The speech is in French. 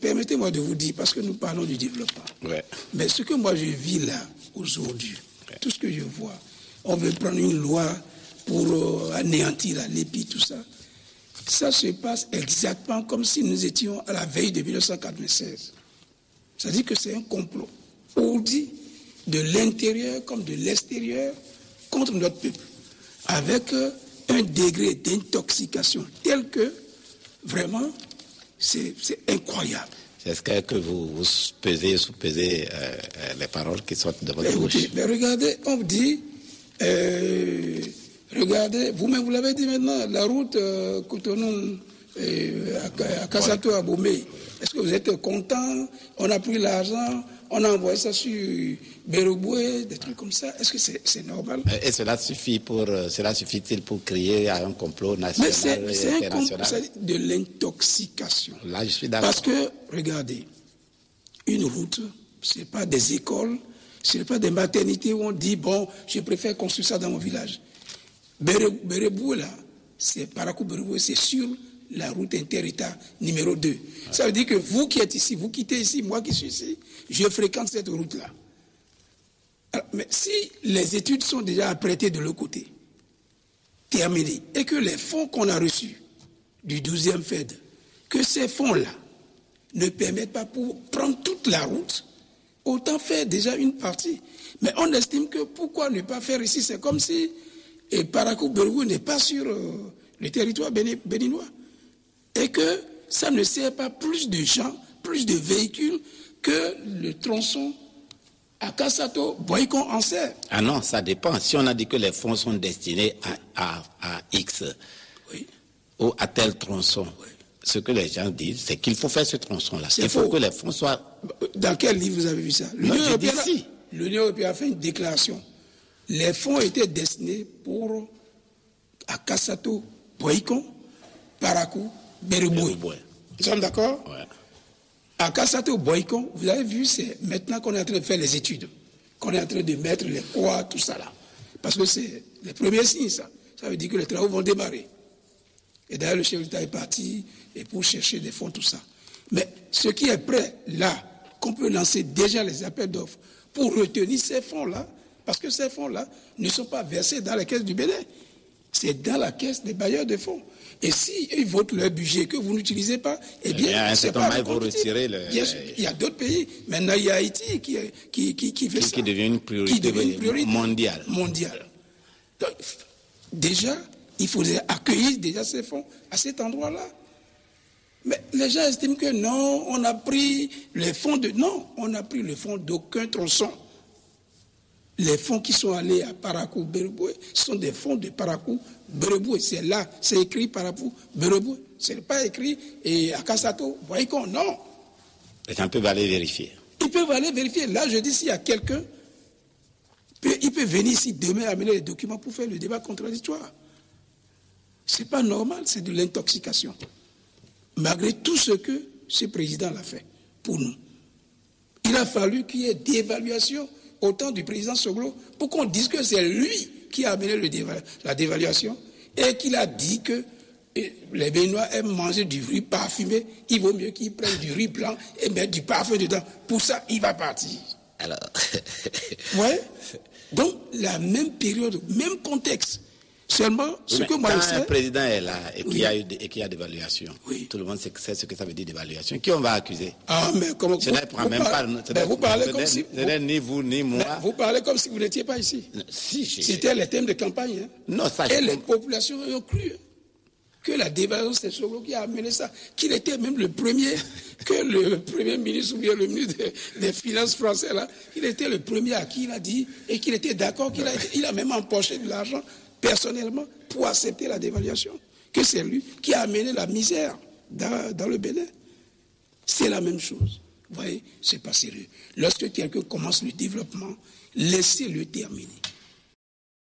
permettez-moi de vous dire, parce que nous parlons du développement. Ouais. Mais ce que moi je vis là, aujourd'hui, tout ce que je vois, on veut prendre une loi pour anéantir la lépie, tout ça. Ça se passe exactement comme si nous étions à la veille de 1996. C'est-à-dire que c'est un complot ourdi de l'intérieur comme de l'extérieur contre notre peuple, avec un degré d'intoxication tel que, vraiment, c'est incroyable. Est-ce que vous pesez, sous-pesez les paroles qui sortent de votre bouche? Mais regardez, on dit, regardez, vous-même vous l'avez dit maintenant, la route Cotonou à Kassato, à Bomé. Est-ce que vous êtes content? On a pris l'argent, on a envoyé ça sur Beroboué, des trucs comme ça. Est-ce que c'est normal? Et cela suffit-il pour crier à un complot national et c'est international? C'est de l'intoxication. Là, je suis d'accord. Parce que, regardez, une route, ce n'est pas des écoles, ce n'est pas des maternités où on dit, bon, je préfère construire ça dans mon village. Beroboué, là, c'est Parakou Beroboué, c'est sur la route inter-État numéro 2. Ça veut dire que vous qui êtes ici, vous quittez ici, moi qui suis ici, je fréquente cette route-là. Alors, mais si les études sont déjà apprêtées de l'autre côté, terminées, et que les fonds qu'on a reçus du 12e FED, que ces fonds-là ne permettent pas pour prendre toute la route, autant faire déjà une partie. Mais on estime que pourquoi ne pas faire ici? C'est comme si Parakou Berogou n'est pas sur le territoire béninois. Et que ça ne sert pas plus de gens, plus de véhicules que le tronçon à Kassato, Boycon en sert. Ah non, ça dépend. Si on a dit que les fonds sont destinés à X, oui, ou à tel tronçon, oui, ce que les gens disent, c'est qu'il faut faire ce tronçon-là. Il faut que les fonds soient... Dans quel livre vous avez vu ça? L'Union européenne a fait une déclaration. Les fonds étaient destinés pour à Kassato, Boycon, Parakou, Beroboué. Nous sommes d'accord? Ouais. À Kassato, Boycon, vous avez vu, c'est maintenant qu'on est en train de faire les études, qu'on est en train de mettre les croix, tout ça là. Parce que c'est les premiers signes, ça. Ça veut dire que les travaux vont démarrer. Et d'ailleurs, le chef d'État est parti et pour chercher des fonds, tout ça. Mais ce qui est prêt, là, qu'on peut lancer déjà les appels d'offres pour retenir ces fonds-là, parce que ces fonds-là ne sont pas versés dans la caisse du Bénin. C'est dans la caisse des bailleurs de fonds. Et si ils votent leur budget que vous n'utilisez pas, eh bien, c'est pas il faut retirer le... Il y a d'autres pays. Maintenant, il y a Haïti qui fait ça. Qui devient une priorité mondiale. Donc, déjà, il faudrait accueillir déjà ces fonds à cet endroit-là. Mais les gens estiment que non, on a pris les fonds de... Non, on n'a pris le fonds d'aucun tronçon. Les fonds qui sont allés à Parakou Beroboué sont des fonds de Parakou Beroboué. C'est là, c'est écrit Parakou Beroboué. Ce n'est pas écrit à Kassato, Boycon, non. Les gens peuvent aller vérifier. Ils peuvent aller vérifier. Là, je dis, s'il y a quelqu'un, il peut venir ici demain amener les documents pour faire le débat contradictoire. Ce n'est pas normal, c'est de l'intoxication. Malgré tout ce que ce président l'a fait pour nous. Il a fallu qu'il y ait d'évaluation au temps du président Soglo pour qu'on dise que c'est lui qui a amené la dévaluation et qu'il a dit que les Béninois aiment manger du riz parfumé, il vaut mieux qu'ils prennent du riz blanc et mettre du parfum dedans. Pour ça, il va partir. Alors... ouais. Donc, la même période, même contexte. Seulement, ce que moi je sais... Quand un président est là et qu'il y a dévaluation, oui, tout le monde sait ce que ça veut dire dévaluation. Qui on va accuser? Ah, mais comment... Vous parlez comme si... Ce n'est ni vous, ni moi. Vous parlez comme si vous n'étiez pas ici. Si, c'était les thèmes de campagne. Hein. Non, ça... Et les populations ont cru que la dévaluation, c'est Soglo qui a amené ça. Qu'il était même le premier, que le premier ministre ou bien le ministre des Finances français, là, il était le premier à qui il a dit, et qu'il était d'accord, il a même empoché de l'argent personnellement pour accepter la dévaluation, que c'est lui qui a amené la misère dans le Bénin. C'est la même chose. Vous voyez, c'est pas sérieux. Lorsque quelqu'un commence le développement, laissez-le terminer.